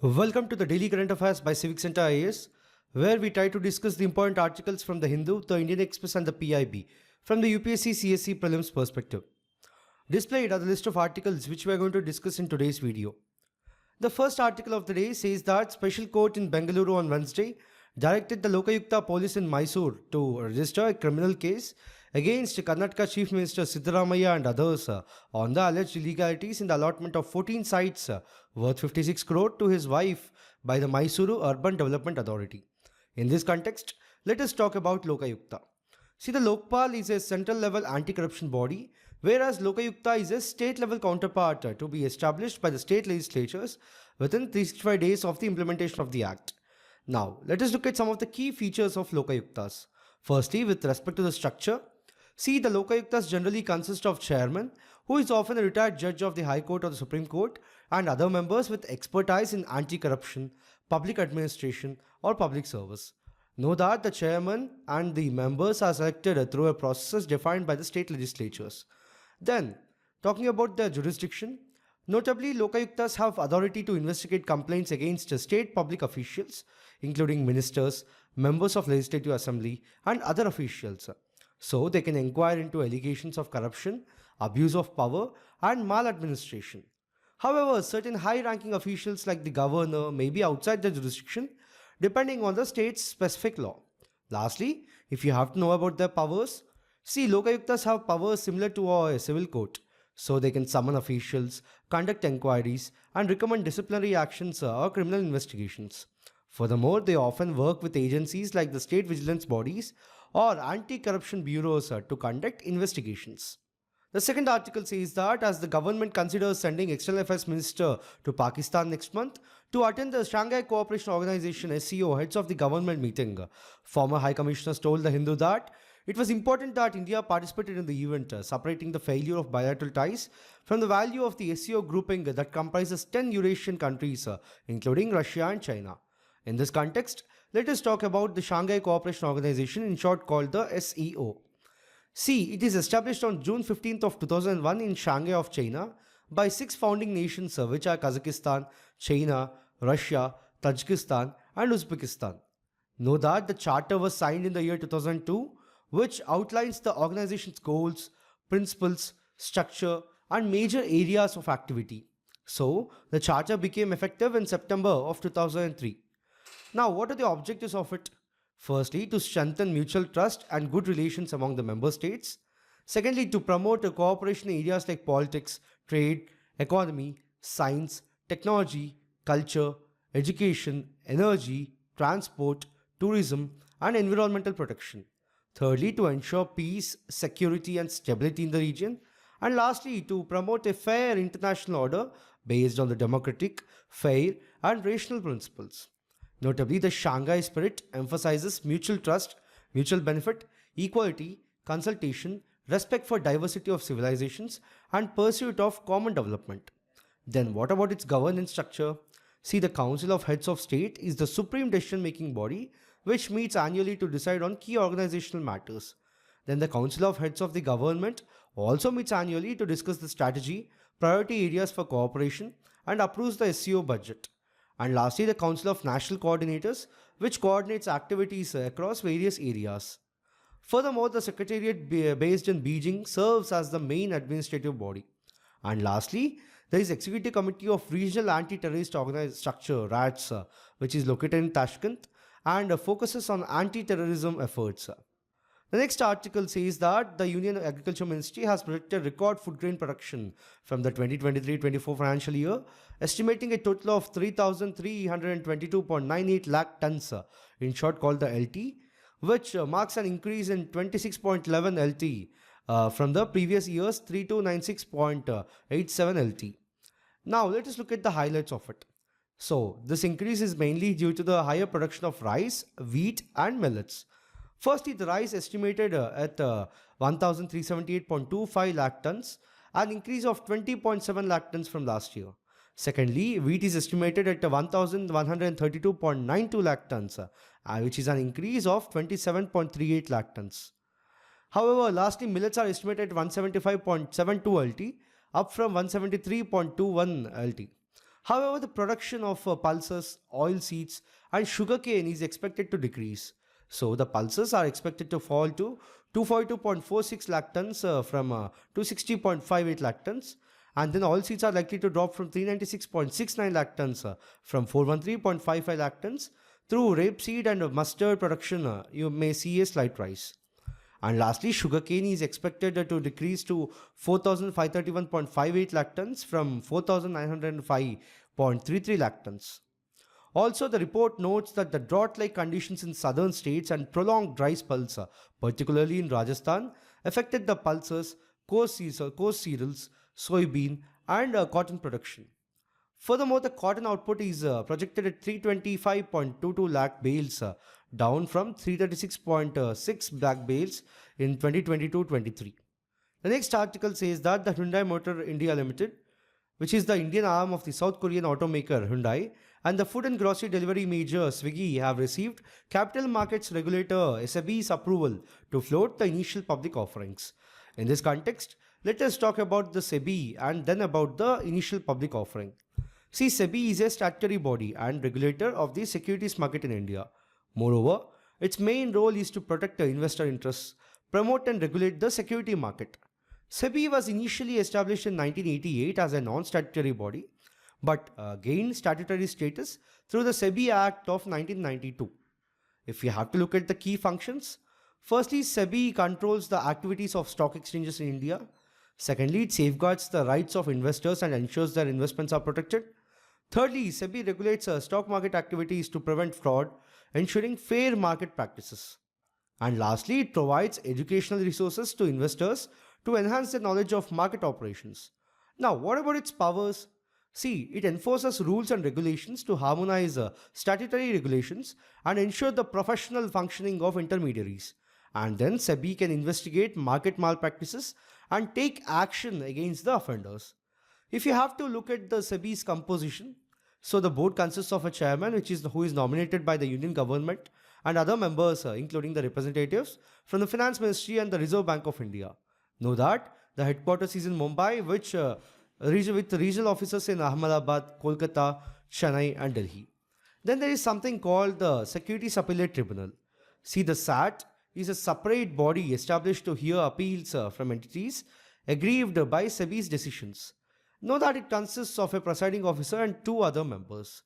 Welcome to the Daily Current Affairs by CivicCentre IAS, where we try to discuss the important articles from the Hindu, the Indian Express and the PIB from the UPSC CSC prelims perspective. Displayed are the list of articles which we are going to discuss in today's video. The first article of the day says that Special Court in Bengaluru on Wednesday directed the Lok Ayuktas police in Mysore to register a criminal case against Karnataka Chief Minister Siddaramaiah and others on the alleged illegalities in the allotment of 14 sites worth 56 crore to his wife by the Mysuru Urban Development Authority. In this context, let us talk about Lok Ayukta. See, the Lokpal is a central level anti-corruption body, whereas Lok Ayukta is a state level counterpart to be established by the state legislatures within 365 days of the implementation of the act. Now, let us look at some of the key features of Lok Ayuktas. Firstly, with respect to the structure, see, the Lok Ayuktas generally consist of chairman, who is often a retired judge of the High Court or the Supreme Court, and other members with expertise in anti-corruption, public administration, or public service. Note that the chairman and the members are selected through a process defined by the state legislatures. Then, talking about the jurisdiction, notably Lok Ayuktas have authority to investigate complaints against state public officials, including ministers, members of legislative assembly, and other officials. So they can inquire into allegations of corruption, abuse of power, and maladministration. However, certain high-ranking officials like the governor may be outside the jurisdiction, depending on the state's specific law. Lastly, if you have to know about their powers, see, Lok Ayuktas have powers similar to a civil court, so they can summon officials, conduct inquiries, and recommend disciplinary actions or criminal investigations. Furthermore, they often work with agencies like the state vigilance bodies or anti-corruption bureaus to conduct investigations. The second article says that as the government considers sending External Affairs Minister to Pakistan next month to attend the Shanghai Cooperation Organization SCO heads of the government meeting, former High Commissioners told The Hindu that it was important that India participated in the event, separating the failure of bilateral ties from the value of the SCO grouping that comprises 10 Eurasian countries, including Russia and China. In this context, let us talk about the Shanghai Cooperation Organization, in short called the SEO. See, it is established on June 15th of 2001 in Shanghai of China by 6 founding nations which are Kazakhstan, China, Russia, Tajikistan and Uzbekistan. Note that the charter was signed in the year 2002, which outlines the organization's goals, principles, structure and major areas of activity. So, the charter became effective in September of 2003. Now, what are the objectives of it? Firstly, to strengthen mutual trust and good relations among the member states. Secondly, to promote a cooperation in areas like politics, trade, economy, science, technology, culture, education, energy, transport, tourism, and environmental protection. Thirdly, to ensure peace, security, and stability in the region. And lastly, to promote a fair international order based on the democratic, fair, and rational principles. Notably, the Shanghai spirit emphasizes mutual trust, mutual benefit, equality, consultation, respect for diversity of civilizations, and pursuit of common development. Then what about its governance structure? See, the Council of Heads of State is the supreme decision-making body which meets annually to decide on key organizational matters. Then the Council of Heads of the Government also meets annually to discuss the strategy, priority areas for cooperation, and approves the SCO budget. And lastly, the Council of National Coordinators, which coordinates activities across various areas. Furthermore, the Secretariat based in Beijing serves as the main administrative body. And lastly, there is Executive Committee of Regional Anti-Terrorist Organized Structure, RATS, which is located in Tashkent and focuses on anti-terrorism efforts. The next article says that the Union Agriculture Ministry has predicted record food grain production from the 2023-24 financial year, estimating a total of 3,322.98 lakh tons, in short called the LT, which marks an increase in 26.11 LT from the previous year's 3296.87 LT. Now let us look at the highlights of it. So this increase is mainly due to the higher production of rice, wheat and millets. Firstly, the rice estimated at 1,378.25 lakh tons, an increase of 20.7 lakh tons from last year. Secondly, wheat is estimated at 1,132.92 lakh tons, which is an increase of 27.38 lakh tons. However, lastly, millets are estimated at 175.72 LT, up from 173.21 LT. However, the production of pulses, oilseeds, and sugarcane is expected to decrease. So, the pulses are expected to fall to 242.46 lakh tons from 260.58 lakh tons, and then oilseeds are likely to drop from 396.69 lakh tons from 413.55 lakh tons. Through rapeseed and mustard production, you may see a slight rise. And lastly, sugarcane is expected to decrease to 4,531.58 lakh tons from 4,905.33 lakh tons. Also, the report notes that the drought-like conditions in southern states and prolonged dry spells, particularly in Rajasthan, affected the pulses, coarse cereals, soybean, and cotton production. Furthermore, the cotton output is projected at 325.22 lakh bales, down from 336.6 lakh bales in 2022-23. The next article says that the Hyundai Motor India Limited, which is the Indian arm of the South Korean automaker Hyundai, and the food and grocery delivery major Swiggy have received capital markets regulator SEBI's approval to float the initial public offerings. In this context, let us talk about the SEBI and then about the initial public offering. See, SEBI is a statutory body and regulator of the securities market in India. Moreover, its main role is to protect the investor interests, promote and regulate the security market. SEBI was initially established in 1988 as a non-statutory body, but gained statutory status through the SEBI Act of 1992. If we have to look at the key functions, firstly, SEBI controls the activities of stock exchanges in India. Secondly, it safeguards the rights of investors and ensures their investments are protected. Thirdly, SEBI regulates stock market activities to prevent fraud, ensuring fair market practices. And lastly, it provides educational resources to investors to enhance their knowledge of market operations. Now, what about its powers? See, it enforces rules and regulations to harmonize statutory regulations and ensure the professional functioning of intermediaries. And then SEBI can investigate market malpractices and take action against the offenders. If you have to look at the SEBI's composition, so the board consists of a chairman, who is nominated by the Union government, and other members, including the representatives from the Finance Ministry and the Reserve Bank of India. Know that the headquarters is in Mumbai, with regional offices in Ahmedabad, Kolkata, Chennai, and Delhi. Then there is something called the Securities Appellate Tribunal. See, the SAT is a separate body established to hear appeals from entities aggrieved by SEBI's decisions. Know that it consists of a presiding officer and 2 other members.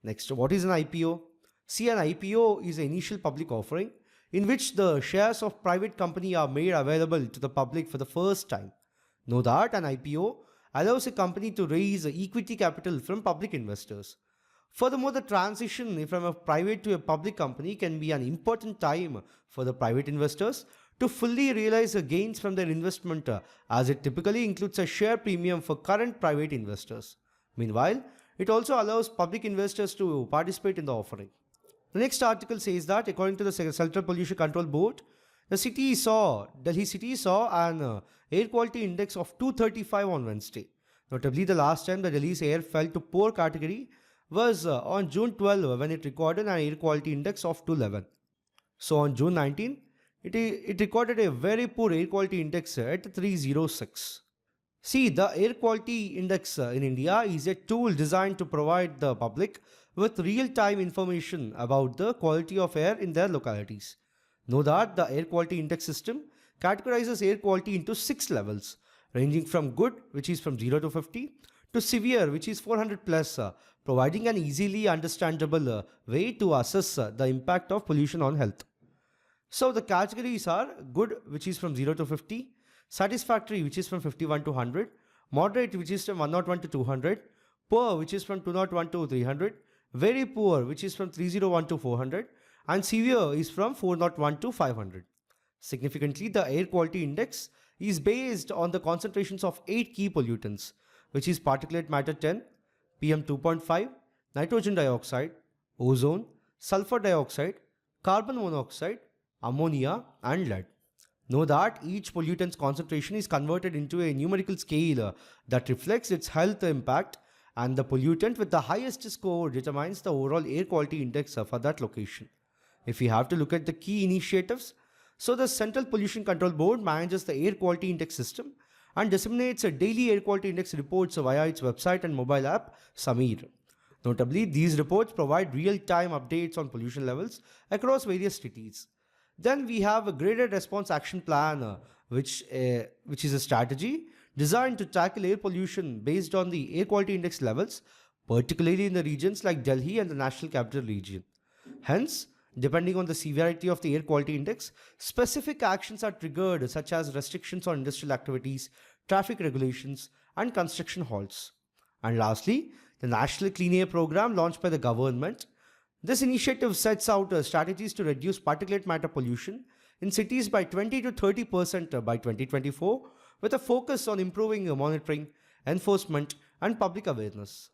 Next, what is an IPO? See, an IPO is an initial public offering in which the shares of private company are made available to the public for the first time. Know that an IPO allows a company to raise equity capital from public investors. Furthermore, the transition from a private to a public company can be an important time for the private investors to fully realize the gains from their investment, as it typically includes a share premium for current private investors. Meanwhile, it also allows public investors to participate in the offering. The next article says that according to the Central Pollution Control Board, Delhi city saw an air quality index of 235 on Wednesday. Notably, the last time the Delhi's air fell to poor category was on June 12 when it recorded an air quality index of 211. So on June 19, it recorded a very poor air quality index at 306. See, the air quality index in India is a tool designed to provide the public with real-time information about the quality of air in their localities. Know that the air quality index system categorizes air quality into 6 levels, ranging from good, which is from 0 to 50, to severe, which is 400 plus, providing an easily understandable way to assess the impact of pollution on health. So the categories are good, which is from 0 to 50, satisfactory, which is from 51 to 100, moderate, which is from 101 to 200, poor, which is from 201 to 300, very poor, which is from 301 to 400, and severe is from 401 to 500. Significantly, the air quality index is based on the concentrations of 8 key pollutants, which is particulate matter 10, PM 2.5, nitrogen dioxide, ozone, sulfur dioxide, carbon monoxide, ammonia, and lead. Know that each pollutant's concentration is converted into a numerical scale that reflects its health impact, and the pollutant with the highest score determines the overall air quality index for that location. If we have to look at the key initiatives, so the Central Pollution Control Board manages the air quality index system and disseminates a daily air quality index reports via its website and mobile app, Sameer. Notably, these reports provide real-time updates on pollution levels across various cities. Then we have a graded response action plan, which is a strategy designed to tackle air pollution based on the air quality index levels, particularly in the regions like Delhi and the National Capital Region. Hence, depending on the severity of the air quality index, specific actions are triggered, such as restrictions on industrial activities, traffic regulations, and construction halts. And lastly, the National Clean Air Program launched by the government. This initiative sets out strategies to reduce particulate matter pollution in cities by 20 to 30% by 2024, with a focus on improving monitoring, enforcement, and public awareness.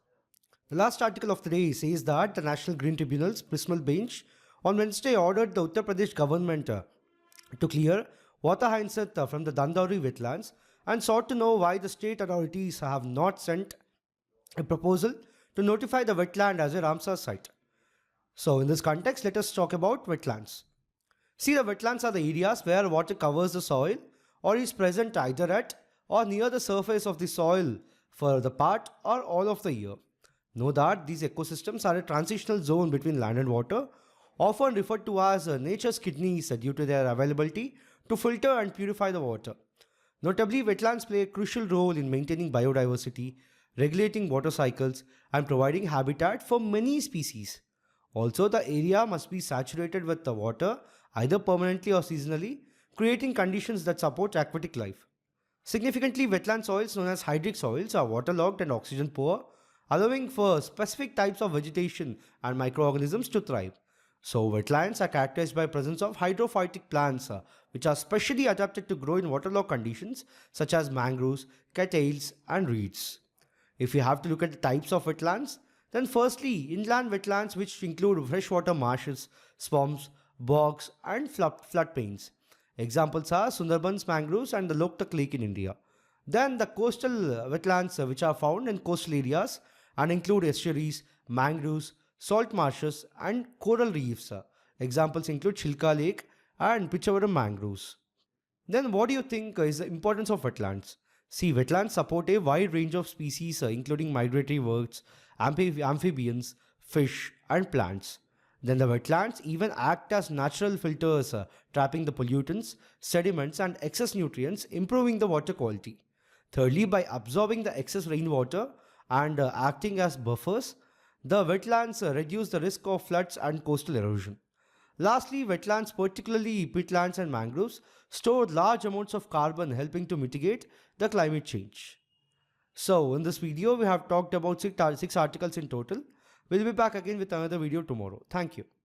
The last article of the day says that the National Green Tribunal's Prismal Bench on Wednesday ordered the Uttar Pradesh government to clear water hyacinth from the Dandauri wetlands and sought to know why the state authorities have not sent a proposal to notify the wetland as a Ramsar site. So in this context, let us talk about wetlands. See, the wetlands are the areas where water covers the soil or is present either at or near the surface of the soil for the part or all of the year. Know that these ecosystems are a transitional zone between land and water, often referred to as nature's kidneys due to their availability to filter and purify the water. Notably, wetlands play a crucial role in maintaining biodiversity, regulating water cycles, and providing habitat for many species. Also, the area must be saturated with the water either permanently or seasonally, creating conditions that support aquatic life. Significantly, wetland soils known as hydric soils are waterlogged and oxygen poor, allowing for specific types of vegetation and microorganisms to thrive. So, wetlands are characterized by presence of hydrophytic plants, which are specially adapted to grow in waterlogged conditions such as mangroves, cattails, and reeds. If you have to look at the types of wetlands, then firstly, inland wetlands, which include freshwater marshes, swamps, bogs, and floodplains. Examples are Sundarbans mangroves and the Loktak Lake in India. Then the coastal wetlands, which are found in coastal areas and include estuaries, mangroves, salt marshes, and coral reefs. Examples include Chilka Lake and Pichavaram mangroves. Then what do you think is the importance of wetlands? See, wetlands support a wide range of species, including migratory birds, amphibians, fish, and plants. Then the wetlands even act as natural filters, trapping the pollutants, sediments, and excess nutrients, improving the water quality. Thirdly, by absorbing the excess rainwater and acting as buffers, the wetlands reduce the risk of floods and coastal erosion. Lastly, wetlands, particularly peatlands and mangroves, store large amounts of carbon, helping to mitigate the climate change. So, in this video, we have talked about six articles in total. We'll be back again with another video tomorrow. Thank you.